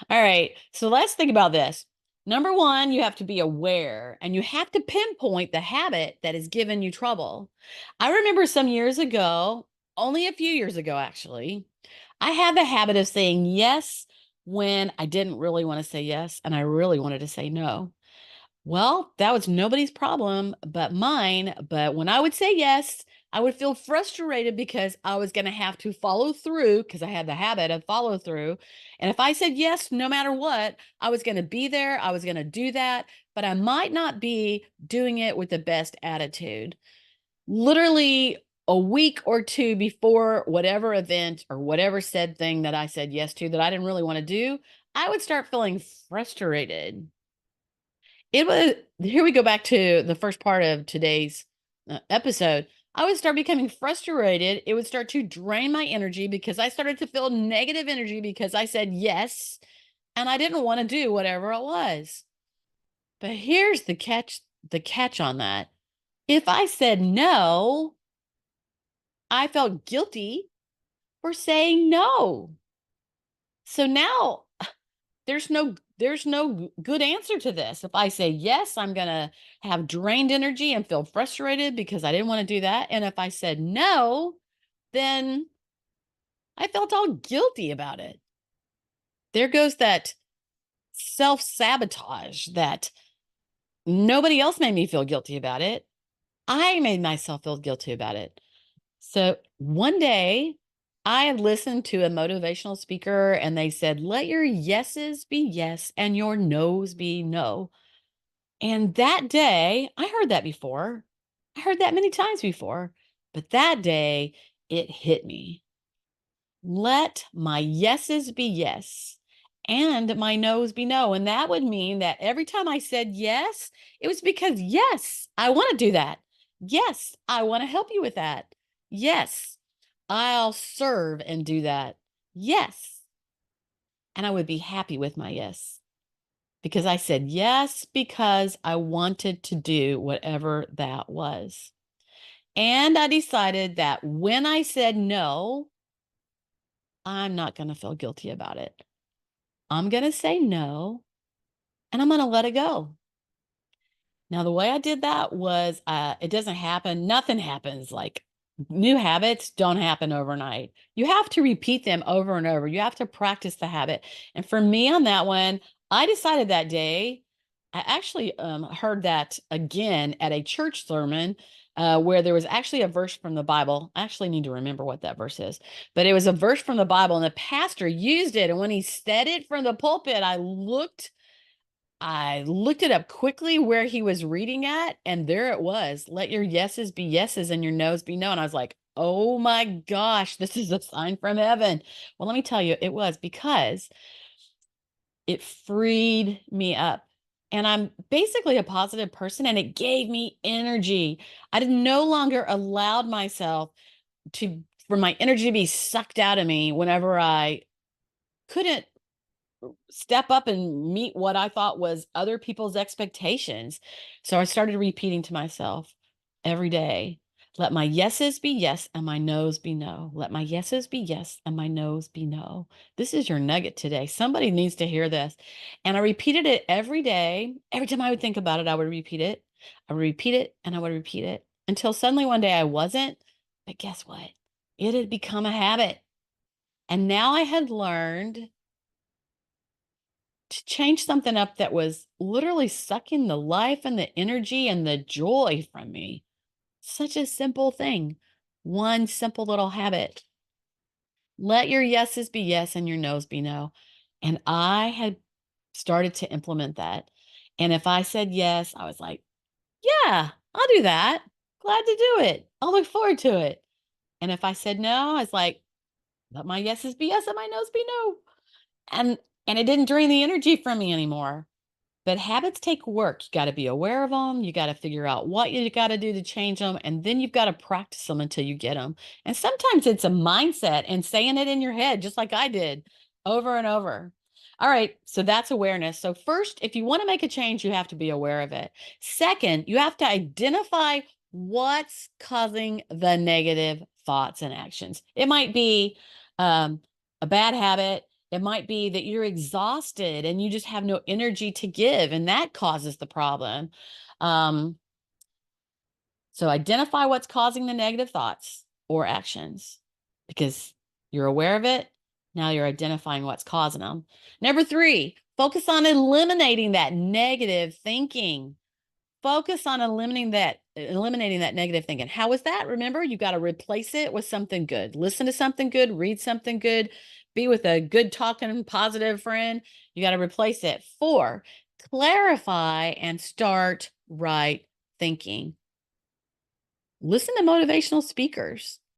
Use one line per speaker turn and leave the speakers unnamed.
All right. So let's think about this. Number one, you have to be aware and you have to pinpoint the habit that has given you trouble. I remember some years ago, only a few years ago, actually, I had the habit of saying yes when I didn't really want to say yes and I really wanted to say no. Well, that was nobody's problem but mine. But when I would say yes, I would feel frustrated because I was going to have to follow through because I had the habit of follow through. And if I said yes, no matter what, I was going to be there, I was going to do that, but I might not be doing it with the best attitude. Literally a week or two before whatever event or whatever said thing that I said yes to that I didn't really want to do, I would start feeling frustrated. It was here we go back to the first part of today's episode. I would start becoming frustrated. It would start to drain my energy because I started to feel negative energy because I said yes and I didn't want to do whatever it was. But here's the catch on that. If I said no, I felt guilty for saying no. So now there's no good answer to this. If I say yes, I'm going to have drained energy and feel frustrated because I didn't want to do that. And if I said no, then I felt all guilty about it. There goes that self-sabotage that nobody else made me feel guilty about it. I made myself feel guilty about it. So one day I had listened to a motivational speaker and they said, let your yeses be yes and your nos be no. And that day, I heard that before. I heard that many times before, but that day it hit me. Let my yeses be yes and my no's be no. And that would mean that every time I said yes, it was because, yes, I want to do that. Yes, I want to help you with that. Yes, I'll serve and do that. Yes. And I would be happy with my yes because I said yes because I wanted to do whatever that was. And I decided that when I said no, I'm not going to feel guilty about it. I'm going to say no and I'm going to let it go. Now, the way I did that was it doesn't happen. Nothing happens. Like new habits don't happen overnight. You have to repeat them over and over. You have to practice the habit. And for me on that one, I decided that day, I actually heard that again at a church sermon where there was actually a verse from the Bible. I actually need to remember what that verse is, but it was a verse from the Bible and the pastor used it. And when he said it from the pulpit, I looked it up quickly where he was reading at, and there it was. Let your yeses be yeses and your nos be no. And I was like, oh my gosh, this is a sign from heaven. Well, let me tell you, it was because it freed me up. And I'm basically a positive person, and it gave me energy. I did no longer allowed myself to for my energy to be sucked out of me whenever I couldn't step up and meet what I thought was other people's expectations. So I started repeating to myself every day, let my yeses be yes and my nos be no. Let my yeses be yes and my nos be no. This is your nugget today. Somebody needs to hear this. And I repeated it every day. Every time I would think about it, I would repeat it. I would repeat it and I would repeat it until suddenly one day I wasn't. But guess what? It had become a habit. And now I had learned to change something up that was literally sucking the life and the energy and the joy from me. Such a simple thing. One simple little habit. Let your yeses be yes and your nos be no. And I had started to implement that. And if I said yes, I was like, yeah, I'll do that. Glad to do it. I'll look forward to it. And if I said no, I was like, let my yeses be yes and my nos be no. And and it didn't drain the energy from me anymore. But habits take work. You got to be aware of them. You got to figure out what you got to do to change them. And then you've got to practice them until you get them. And sometimes it's a mindset and saying it in your head, just like I did over and over. All right. So that's awareness. So, first, if you want to make a change, you have to be aware of it. Second, you have to identify what's causing the negative thoughts and actions. It might be a bad habit. It might be that you're exhausted and you just have no energy to give, and that causes the problem. Um, so identify what's causing the negative thoughts or actions because you're aware of it. Now you're identifying what's causing them. Number three, focus on eliminating that negative thinking. Focus on eliminating that negative thinking. How is that? Remember, you got to replace it with something good. Listen to something good, read something good, be with a good talking, positive friend. You got to replace it. Four, clarify and start right thinking. Listen to motivational speakers.